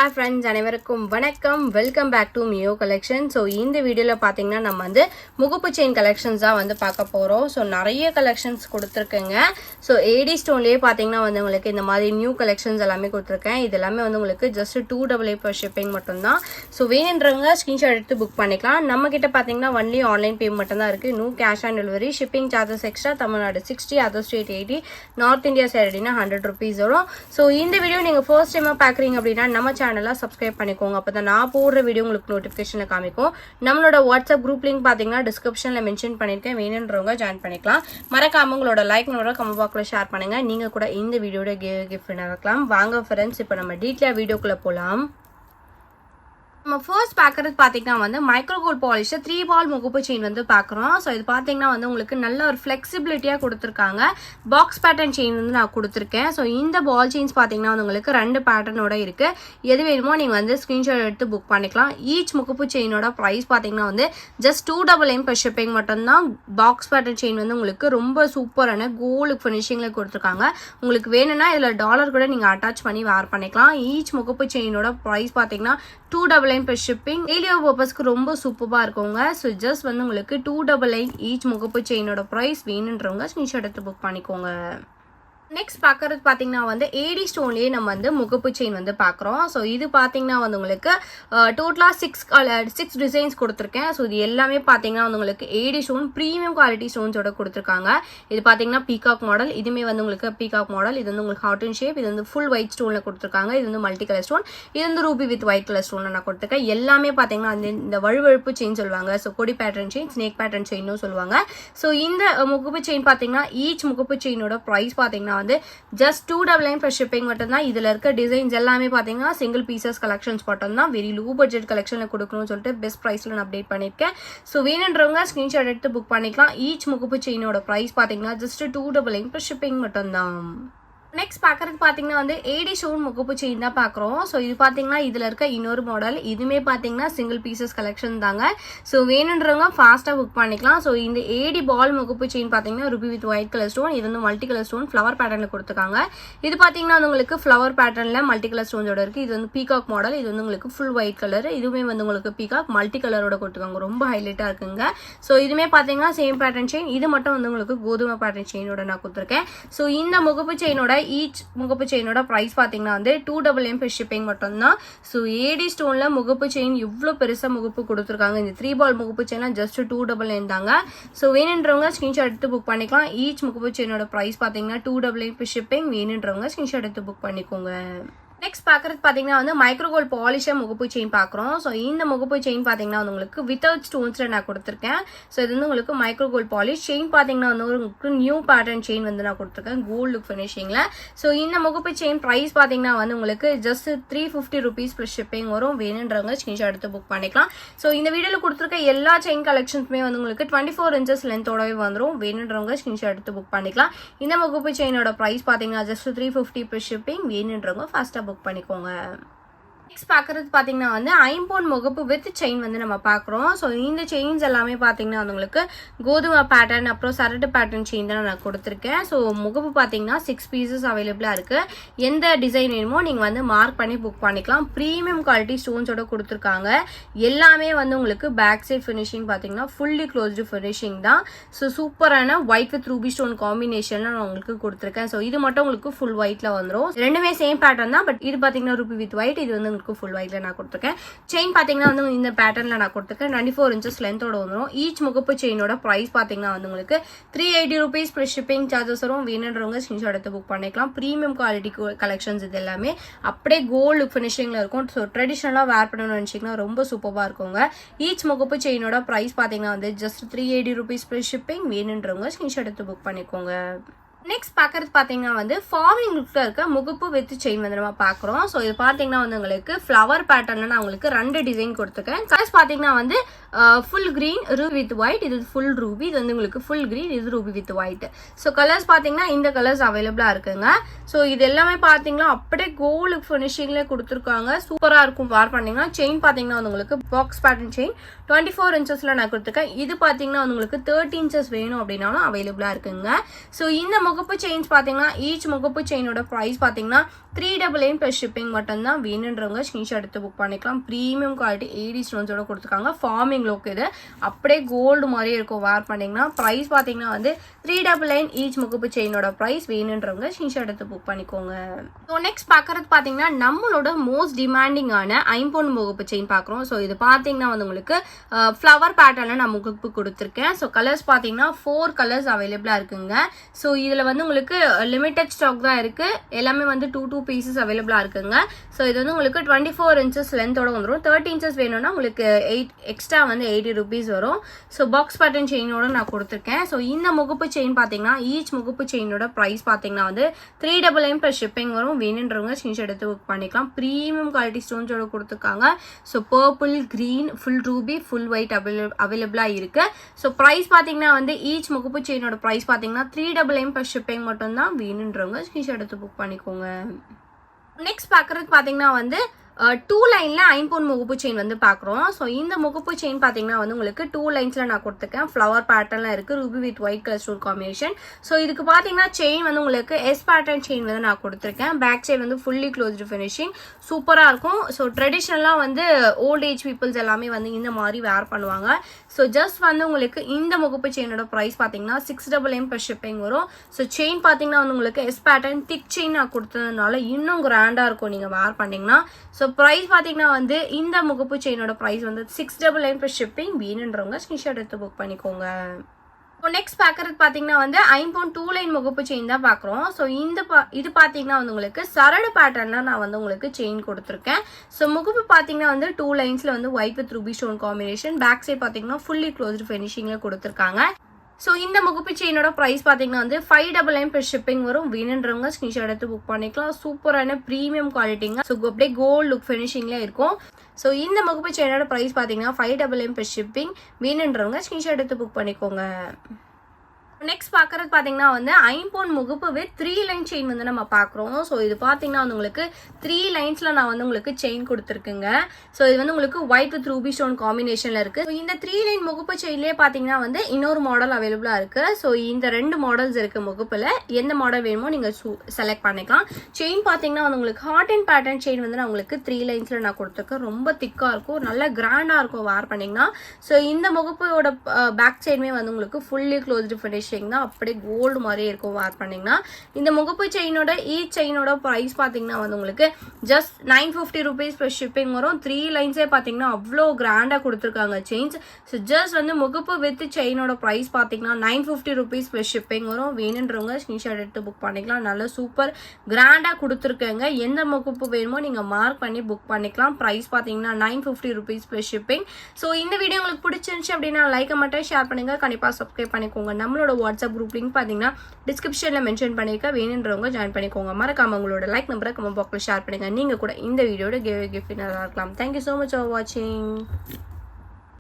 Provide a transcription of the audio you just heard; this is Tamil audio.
Hi friends, அனைவருக்கும் வணக்கம். வெல்கம் பேக் டு மியோ கலெக்ஷன். ஸோ இந்த வீடியோவில் பார்த்தீங்கன்னா நம்ம வந்து முகப்பு செயின் கலெக்ஷன்ஸ் தான் வந்து பார்க்க போகிறோம். ஸோ நிறைய கலெக்ஷன்ஸ் கொடுத்துருக்கேங்க. ஸோ ஏடி ஸ்டோன்லேயே பார்த்தீங்கன்னா வந்து உங்களுக்கு இந்த மாதிரி நியூ கலெக்ஷன்ஸ் எல்லாமே கொடுத்துருக்கேன். இது எல்லாமே வந்து உங்களுக்கு ஜஸ்ட் 288 ஷிப்பிங் மட்டும்தான். ஸோ வேணுன்றவங்க ஸ்க்ரீன்ஷாட் எடுத்து புக் பண்ணிக்கலாம். நம்மக்கிட்ட பார்த்தீங்கன்னா ஒன்லி ஆன்லைன் பேமெண்ட் மட்டும் தான் இருக்குது. No cash on delivery. Shipping charges extra. Tamil Nadu 60, other state 80, north India சைடுனா 100 rupees வரும். ஸோ இந்த வீடியோ நீங்கள் ஃபர்ஸ்ட் டைமாக பார்க்குறீங்க அப்படின்னா நம்ம சேனலை சப்ஸ்கிரைப் பண்ணிக்கோங்க. அப்போ தான் நான் போடுற வீடியோ உங்களுக்கு நோட்டிஃபிகேஷனில் காமிக்கும். நம்மளோட வாட்ஸ்அப் குரூப் லிங்க் பார்த்தீங்கன்னா டிஸ்கிரிப்ஷனில் மென்ஷன் பண்ணியிருக்கேன். வேணுன்றவங்க ஜாயின் பண்ணிக்கலாம். மறக்காம உங்களோட லைக் கமெண்ட் பாக்ஸில் ஷேர் பண்ணுங்கள். நீங்கள் கூட இந்த வீடியோட கிஃப்ட் நடக்கலாம். வாங்க ஃப்ரெண்ட்ஸ், இப்போ நம்ம டீட்டெயிலாக வீடியோக்குள்ளே போகலாம். நம்ம ஃபர்ஸ்ட் பார்க்குறது பார்த்தீங்கன்னா வந்து மைக்ரோ கோல்ட் பாலிஷ் 3 பால் முகப்பு செயின் வந்து பார்க்குறோம். ஸோ இது பார்த்தீங்கன்னா வந்து உங்களுக்கு நல்ல ஒரு ஃப்ளெக்சிபிலிட்டியாக கொடுத்துருக்காங்க. பாக்ஸ் பேட்டர்ன் செயின் வந்து நான் கொடுத்துருக்கேன். ஸோ இந்த பால் செயின்ஸ் பார்த்தீங்கன்னா வந்து உங்களுக்கு 2 பேட்டர்னோட இருக்குது. எது வேணுமோ நீங்கள் வந்து ஸ்க்ரீன்ஷாட் எடுத்து புக் பண்ணிக்கலாம். ஈச் முகப்பு செயினோட ப்ரைஸ் பார்த்தீங்கன்னா வந்து ஜஸ்ட் 299 per ஷிப்பிங் மட்டும்தான். பாக்ஸ் பேட்டர்ன் செயின் வந்து உங்களுக்கு ரொம்ப சூப்பரான கோல்டு ஃபினிஷிங்கில் கொடுத்துருக்காங்க. உங்களுக்கு வேணும்னா இதில் டாலர் கூட நீங்கள் அட்டாச் பண்ணி வேர் பண்ணிக்கலாம். ஈச் முகப்பு செயினோட ப்ரைஸ் பார்த்தீங்கன்னா 299 per ஷிப்பிங். டெய்லியோ பர்பஸ்க்கு ரொம்ப சூப்பராக இருக்குங்க. ஸோ ஜஸ்ட் வந்து உங்களுக்கு 299 ஈச் முகப்பு செயினோட ப்ரைஸ். வேணுன்றவங்க ஸ்க்ரீன்ஷாட் எடுத்து புக் பண்ணிக்கோங்க. நெக்ஸ்ட் பார்க்கறது பார்த்தீங்கன்னா வந்து ஏடி ஸ்டோன்லேயே நம்ம வந்து முகப்பு செயின் வந்து பார்க்குறோம். ஸோ இது பார்த்தீங்கன்னா வந்து உங்களுக்கு டோட்டலாக 6 டிசைன்ஸ் கொடுத்துருக்கேன். ஸோ இது எல்லாமே பார்த்தீங்கன்னா வந்து உங்களுக்கு ஏடி ஸ்டோன் ப்ரீமியம் குவாலிட்டி ஸ்டோன்ஸோட கொடுத்துருக்காங்க. இது பார்த்தீங்கன்னா பீகாக் மாடல். இதுவுமே வந்து உங்களுக்கு பீகாக் மாடல். இது வந்து உங்களுக்கு ஹார்ட் அண்ட் ஷேப். இது வந்து ஃபுல் ஒயிட் ஸ்டோனில் கொடுத்துருக்காங்க. இது வந்து மல்டி கலர் ஸ்டோன். இது வந்து ரூபி வித் ஒயிட் கலர் ஸ்டோனில் நான் கொடுத்துருக்கேன். எல்லாமே பார்த்தீங்கன்னா அந்த இந்த வழுவழுப்பு செயின் சொல்லுவாங்க. ஸோ கொடி pattern chain, snake pattern chain சொல்லுவாங்க. ஸோ இந்த முகப்பு செயின் பார்த்தீங்கன்னா ஈச் முகப்பு செயினோட ப்ரைஸ் பார்த்தீங்கன்னா வந்து ஜஸ்ட் 299 per ஷிப்பிங் மட்டும்தான். இதுல இருக்க டிசைன்ஸ் எல்லாமே பாத்தீங்கன்னா சிங்கிள் பீசஸ் கலெக்ஷன்ஸ் மட்டும்தான். வெரி லோ பட்ஜெட் கலெக்ஷன்ல கொடுக்கணும்னு சொல்லிட்டு பெஸ்ட் பிரைஸ்ல நான் அப்டேட் பண்ணிருக்கேன். ஸோ வேணுன்றவங்க ஸ்கிரீன்ஷாட் எடுத்து புக் பண்ணிக்கலாம். ஈச் முகப்பு செயினோட பிரைஸ் பாத்தீங்கன்னா ஜஸ்ட் 299 per ஷிப்பிங் மட்டும்தான். நெக்ஸ்ட் பார்க்குறது பார்த்தீங்கன்னா வந்து ஏடி ஸ்டோன் முகப்பு செயின் தான் பார்க்குறோம். ஸோ இது பார்த்தீங்கன்னா இதில் இருக்க இன்னொரு மாடல். இதுவுமே பார்த்தீங்கன்னா சிங்கிள் பீசஸ் கலெக்ஷன் தாங்க. ஸோ வேணுன்றவங்க ஃபாஸ்ட்டாக புக் பண்ணிக்கலாம். ஸோ இந்த ஏடி பால் முகப்பு செயின் பார்த்தீங்கன்னா Ruby with white colour stone. இது வந்து மல்டி கலர் ஸ்டோன் ஃப்ளவர் பேட்டர்னில் கொடுத்துருக்காங்க. இது பார்த்தீங்கன்னா வந்து உங்களுக்கு ஃப்ளவர் பேட்டர்னில் மல்டி கலர் ஸ்டோன்ஸோட இருக்குது. இது வந்து பீகாக் மாடல். இது வந்து உங்களுக்கு ஃபுல் ஒயிட் கலர். இதுவுமே வந்து உங்களுக்கு பீகாக் மல்டி கலரோட கொடுத்துருக்காங்க. ரொம்ப ஹைலைட்டாக இருக்குங்க. ஸோ இதுவுமே பார்த்தீங்கன்னா சேம் பேட்டர்ன் செயின். இது மட்டும் வந்து உங்களுக்கு கோதுமை பேட்டர்ன் செயினோட நான் கொடுத்துருக்கேன். ஸோ இந்த முகப்பு செயினோட ஈச் முகப்பு செயினோட பிரைஸ் பார்த்தீங்கன்னா வந்து 299 per ஷிப்பிங் மட்டும்தான். ஸோ ஏடி ஸ்டோன்ல முகப்பு செயின் இவ்வளோ பெருசாக முகப்பு கொடுத்துருக்காங்க. இந்த 3 பால் முகப்பு செயின்லாம் ஜஸ்ட் 299 தாங்க. ஸோ வேணுன்றவங்க ஸ்க்ரீன்ஷாட் எடுத்து புக் பண்ணிக்கலாம். ஈச் முகப்பு செயினோட பிரைஸ் பார்த்தீங்கன்னா 299 per ஷிப்பிங். வேணுன்றவங்க ஸ்க்ரீன்ஷாட் எடுத்து புக் பண்ணிக்கோங்க. நெக்ஸ்ட் பார்க்குறது பார்த்தீங்கன்னா வந்து மைக்ரோ கோல்ட் பாலிஷாக முகப்பு செயின் பார்க்குறோம். ஸோ இந்த முகப்பு செயின் பார்த்தீங்கன்னா வந்து உங்களுக்கு வித்தவுட் ஸ்டோன்ஸில் நான் கொடுத்துருக்கேன். ஸோ இது வந்து உங்களுக்கு மைக்ரோ கோல்ட் பாலிஷ் செயின் பார்த்தீங்கன்னா வந்து உங்களுக்கு நியூ பேட்டர்ன் செயின் வந்து நான் கொடுத்துருக்கேன் கோல்டு ஃபினிஷிங்கில். ஸோ இந்த முகப்பு செயின் ப்ரைஸ் பார்த்தீங்கன்னா வந்து உங்களுக்கு ஜஸ்ட் 350 rupees per ஷிப்பிங் வரும். வேணுன்றவங்க ஸ்க்ரீன்ஷாட் எடுத்து புக் பண்ணிக்கலாம். ஸோ இந்த வீடியோவில் கொடுத்துருக்க எல்லா செயின் கலெக்ஷன்ஸுமே வந்து உங்களுக்கு 24 inches லென்த்தோடவே வந்துடும். வேணுன்றவங்க ஸ்க்ரீன்ஷாட் எடுத்து புக் பண்ணிக்கலாம். இந்த முகப்பு செயினோட ப்ரைஸ் பார்த்தீங்கன்னா ஜஸ்ட் 350 per ஷிப்பிங். வேணுன்றவங்க ஃபாஸ்ட்டாக புக் பண்ணிக்கோங்க. நெக்ஸ்ட் பார்க்குறது பார்த்தீங்கன்னா வந்து ஐம்பொன் முகப்பு வித் செயின் வந்து நம்ம பார்க்குறோம். ஸோ இந்த செயின்ஸ் எல்லாமே பார்த்தீங்கன்னா வந்து உங்களுக்கு கோதுமை பேட்டர்ன் அப்புறம் சரட்டு பேட்டர்ன் செயின் தான் நான் கொடுத்துருக்கேன். ஸோ முகப்பு பார்த்தீங்கன்னா 6 பீசஸ் அவைலபிளாக இருக்குது. எந்த டிசைன் வேணுமோ நீங்கள் வந்து மார்க் பண்ணி புக் பண்ணிக்கலாம். ப்ரீமியம் குவாலிட்டி ஸ்டோன்ஸோட கொடுத்துருக்காங்க. எல்லாமே வந்து உங்களுக்கு பேக் சைட் ஃபினிஷிங் பார்த்தீங்கன்னா ஃபுல்லி க்ளோஸ்டு ஃபினிஷிங் தான். ஸோ சூப்பரான ஒயிட் வித் ரூபி ஸ்டோன் காம்பினேஷனில் நான் உங்களுக்கு கொடுத்துருக்கேன். ஸோ இது மட்டும் உங்களுக்கு ஃபுல் ஒயிட்டில் வந்துடும். ரெண்டுமே சேம் பேட்டர்ன் தான். பட் இது பார்த்தீங்கன்னா ரூபி வித் ஒயிட். இது வந்து ஃபுல் ஒயிட்ல நான் கொடுத்துருக்கேன். செயின் பாத்தீங்கன்னா வந்து இந்த பேட்டர்ன்ல நான் கொடுத்துருக்கேன். 24 inches லென்த்தோட வந்துடும். ஈச் முகப்பு செயினோட பிரைஸ் பாத்தீங்கன்னா வந்து உங்களுக்கு 380 rupees per ஷிப்பிங் சார்ஜஸ் வரும். வேணுன்றவங்க ஸ்கிரீன்ஷாட் எடுத்து புக் பண்ணிக்கலாம். ப்ரீமியம் குவாலிட்டி கலெக்ஷன்ஸ் இது எல்லாமே அப்படியே கோல்டு ஃபினிஷிங்ல இருக்கும். ஸோ ட்ரெடிஷனலா வேர் பண்ணணும்னு நினைச்சீங்கன்னா ரொம்ப சூப்பரா இருக்குங்க. ஈச் முகப்பு செயினோட பிரைஸ் பாத்தீங்கன்னா வந்து ஜஸ்ட் 380 rupees per ஷிப்பிங். வேணுன்றவங்க ஸ்கிரீன்ஷாட் எடுத்து புக் பண்ணிக்கோங்க. நெக்ஸ்ட் பார்க்கறது பார்த்தீங்கன்னா வந்து ஃபார்மிங் லுக்கில் இருக்க முகப்பு வித் செயின் வந்து நம்ம பார்க்குறோம். ஸோ இது பார்த்தீங்கன்னா வந்து உங்களுக்கு ஃப்ளவர் பேட்டர்னில் நான் உங்களுக்கு 2 டிசைன் கொடுத்துருக்கேன். கலர்ஸ் பார்த்தீங்கன்னா வந்து full green Ruby with white. இது ஃபுல் ரூபி. இது வந்து உங்களுக்கு ஃபுல் கிரீன். இது Ruby with white. So colours பார்த்தீங்கன்னா இந்த கலர்ஸ் அவைலபிளாக இருக்குங்க. ஸோ இது எல்லாமே பார்த்தீங்கன்னா அப்படியே கோல்டு ஃபினிஷிங்லேயே கொடுத்துருக்காங்க. சூப்பராக இருக்கும் வேர் பண்ணிங்கன்னா. செயின் பார்த்தீங்கன்னா வந்து உங்களுக்கு பாக்ஸ் பேட்டர்ன் செயின் 24 inches நான் கொடுத்துருக்கேன். இது பார்த்தீங்கன்னா வந்து உங்களுக்கு 30 inches வேணும் அப்படின்னாலும் அவைலபிளாக இருக்குங்க. ஸோ இந்த முகப்பு செயின்ஸ் பார்த்தீங்கன்னா ஈச் முகப்பு செயினோட ப்ரைஸ் பார்த்தீங்கன்னா 399 ப்ளஸ் ஷிப்பிங் மட்டும்தான். வேணுன்றவங்க ஸ்க்ரீன்ஷாட் எடுத்து புக் பண்ணிக்கலாம். ப்ரீமியம் குவாலிட்டி ஏடி ஸ்டோன்ஸோட கொடுத்துருக்காங்க. ஃபார்மிங் லுக் இது அப்படியே கோல்டு மாதிரியே இருக்கும் வேர் பண்ணிங்கன்னா. ப்ரைஸ் பார்த்தீங்கன்னா வந்து 399 ஈச் முகப்பு செயினோட ப்ரைஸ். வேணுன்றவங்க ஸ்க்ரீன்ஷாட் எடுத்து புக் பண்ணிக்கோங்க. ஸோ நெக்ஸ்ட் பார்க்கறது பார்த்தீங்கன்னா நம்மளோட மோஸ்ட் டிமாண்டிங்கான ஐம்பொன் முகப்பு செயின் பார்க்குறோம். ஸோ இது பார்த்தீங்கன்னா வந்து உங்களுக்கு ஃப்ளவர் பேட்டர்னில் நான் முகப்பு கொடுத்துருக்கேன். ஸோ கலர்ஸ் பார்த்தீங்கன்னா 4 கலர்ஸ் அவைலபிளாக இருக்குங்க. ஸோ இதில் வந்து உங்களுக்கு லிமிட்டட் ஸ்டாக் தான் இருக்குது. எல்லாமே வந்து 2 பீசஸ் அவைலபிளாக இருக்குங்க. ஸோ இது வந்து உங்களுக்கு 24 இன்ச்சஸ் லென்த்தோட வந்துடும். 30 இன்ச்சஸ் வேணும்னா உங்களுக்கு எக்ஸ்ட்ரா வந்து 80 rupees வரும். ஸோ பாக்ஸ் பேட்டர்ன் செயினோட நான் கொடுத்துருக்கேன். ஸோ இந்த முகப்பு செயின் பார்த்தீங்கன்னா ஈச் முகப்பு செயினோட ப்ரைஸ் பார்த்தீங்கன்னா வந்து 399 ப்ளஸ் ஷிப்பிங் வரும். வேணுன்றவங்க ஸ்க்ரீன்ஷாட் எடுத்து புக் பண்ணிக்கலாம். ப்ரீமியம் குவாலிட்டி ஸ்டோன்ஸோட கொடுத்துருக்காங்க. So purple, green, full Ruby, full white அவைலபிளாக இருக்கு. ஸோ ப்ரைஸ் பார்த்தீங்கன்னா வந்து ஈச் முகப்பு செயினோட ப்ரைஸ் பார்த்தீங்கன்னா 399 ப்ளஸ் ஷிப்பிங் மட்டும்தான். வேணுன்றவங்க ஸ்க்ரீன்ஷாட் எடுத்து புக் பண்ணிக்கோங்க. நெக்ஸ்ட் பார்க்குறது பார்த்தீங்கன்னா வந்து 2 லைனில் ஐம்பொன் முகப்பு செயின் வந்து பார்க்குறோம். ஸோ இந்த முகப்பு செயின் பார்த்தீங்கன்னா வந்து உங்களுக்கு 2 லைன்ஸில் நான் கொடுத்துருக்கேன். ஃப்ளவர் பேட்டர்னில் இருக்குது. Ruby with white colour stone combination. So இதுக்கு பார்த்தீங்கன்னா செயின் வந்து உங்களுக்கு எஸ் பேட்டர்ன் செயின் வந்து நான் கொடுத்துருக்கேன். பேக் சைடு வந்து ஃபுல்லி க்ளோஸ்டு ஃபினிஷிங் சூப்பராக இருக்கும். ஸோ ட்ரெடிஷ்னலாக வந்து ஓல்ட் ஏஜ் பீப்புள்ஸ் எல்லாமே வந்து இந்த மாதிரி வேர் பண்ணுவாங்க. ஸோ ஜஸ்ட் வந்து உங்களுக்கு இந்த முகப்பு செயினோட ப்ரைஸ் பார்த்தீங்கன்னா 699 ப்ளஸ் ஷிப்பிங் வரும். ஸோ செயின் பார்த்தீங்கன்னா வந்து உங்களுக்கு எஸ் பேட்டர்ன் திக் செயின் நான் கொடுத்ததுனால இன்னும் கிராண்டாக இருக்கும் நீங்கள் வேர் பண்ணிங்கன்னா. ஸோ ப்ரைஸ் பார்த்தீங்கன்னா வந்து இந்த முகப்பு செயினோட ப்ரைஸ் வந்து 699 ப்ளஸ் ஷிப்பிங். வேணுன்றவங்க ஸ்க்ரீன்ஷாட் எடுத்து புக் பண்ணிக்கோங்க. ஸோ நெக்ஸ்ட் பார்க்குறது பார்த்தீங்கன்னா வந்து ஐம்பொன் 2 லைன் முகப்பு செயின் தான் பார்க்குறோம். ஸோ இது பார்த்தீங்கன்னா வந்து உங்களுக்கு சரடு பேட்டர்னில் நான் வந்து உங்களுக்கு செயின் கொடுத்துருக்கேன். ஸோ முகப்பு பார்த்தீங்கன்னா வந்து 2 லைன்ஸில் வந்து white with ruby stone combination. Back side பார்த்தீங்கன்னா ஃபுல்லி க்ளோஸ்டு ஃபினிஷிங்கில் கொடுத்துருக்காங்க. ஸோ இந்த முகப்பு செயினோட ப்ரைஸ் பார்த்தீங்கன்னா வந்து 599 ப்ளஸ் ஷிப்பிங் வரும். வேணுன்றவங்க ஸ்க்ரீன்ஷாட் எடுத்து புக் பண்ணிக்கலாம். சூப்பரான ப்ரீமியம் குவாலிட்டிங்க. ஸோ அப்படியே கோல்டு லுக் ஃபினிஷிங்ல இருக்கும். ஸோ இந்த முகப்பு செயினோட ப்ரைஸ் பார்த்தீங்கன்னா 599 ப்ளஸ் ஷிப்பிங். வேணுன்றவங்க ஸ்க்ரீன்ஷாட் எடுத்து புக் பண்ணிக்கோங்க. நெக்ஸ்ட் பார்க்குறது பார்த்தீங்கன்னா வந்து ஐம்பொன் முகப்பு வித் 3 லைன் செயின் வந்து நம்ம பார்க்குறோம். ஸோ இது பார்த்தீங்கன்னா வந்து உங்களுக்கு 3 லைன்ஸில் நான் வந்து உங்களுக்கு செயின் கொடுத்துருக்குங்க. ஸோ இது வந்து உங்களுக்கு ஒயிட் வித் ரூபி ஸ்டோன் காம்பினேஷனில் இருக்குது. இந்த 3 லைன் முகப்பு செயின்லேயே பார்த்தீங்கன்னா வந்து இன்னொரு மாடல் அவைலபிளாக இருக்குது. ஸோ இந்த 2 மாடல்ஸ் இருக்குது முகப்பில். எந்த மாடல் வேணுமோ நீங்கள் செலக்ட் பண்ணிக்கலாம். செயின் பார்த்தீங்கன்னா வந்து உங்களுக்கு ஹார்ட் அண்ட் பேட்டர்ன் செயின் வந்து நான் உங்களுக்கு 3 லைன்ஸில் நான் கொடுத்துருக்கேன். ரொம்ப திக்காக இருக்கும், நல்ல கிராண்டாக இருக்கும் வேர் பண்ணிங்கன்னா. ஸோ இந்த முகப்போட பேக் சைடுமே வந்து உங்களுக்கு ஃபுல்லி க்ளோஸ்டு ஃபினிஷ் தான். அப்படியே கோல்டு மாதிரி இருக்கும் வேர் பண்ணீங்கன்னா. இந்த முகப்பு செயினோட ஈச் செயினோட ப்ரைஸ் பார்த்தீங்கன்னா வந்து உங்களுக்கு ஜஸ்ட் 950 rupees ப்ளஸ் ஷிப்பிங் வரும். 3 லைன்ஸே பார்த்தீங்கன்னா அவ்வளோ கிராண்டாக கொடுத்துருக்காங்க செயின்ஸ். ஸோ ஜஸ்ட் வந்து முகப்பு வித் செயினோட ப்ரைஸ் பார்த்தீங்கன்னா 950 rupees ப்ளஸ் ஷிப்பிங் வரும். வேணுன்றவங்க ஸ்க்ரீன்ஷாட் எடுத்து புக் பண்ணிக்கலாம். நல்ல சூப்பர் கிராண்டாக கொடுத்துருக்கேங்க. எந்த முகப்பு வேணுமோ நீங்கள் மார்க் பண்ணி புக் பண்ணிக்கலாம். ப்ரைஸ் பார்த்தீங்கன்னா 950 rupees ப்ளஸ் ஷிப்பிங். ஸோ இந்த வீடியோ உங்களுக்கு பிடிச்சிருந்துச்சு அப்படின்னா லைக் மட்டும் ஷேர் பண்ணுங்க. கண்டிப்பாக சப்ஸ்கிரைப் பண்ணிக்கோங்க. நம்மளோட வாட்ஸ்அப் குரூப் லிங்க் பார்த்தீங்கன்னா டிஸ்கிரிப்ஷனில் மென்ஷன் பண்ணியிருக்க. வேணுன்றவங்க ஜாயின் பண்ணிக்கோங்க. மறக்காம உங்களோட லைக் நம்பரை கமெண்ட் பாக்ஸில் ஷேர் பண்ணுங்க. நீங்கள் கூட இந்த வீடியோட கிஃப்ட் நல்லா இருக்கலாம். தேங்க்யூ ஸோ மச் ஃபார் வாட்சிங்.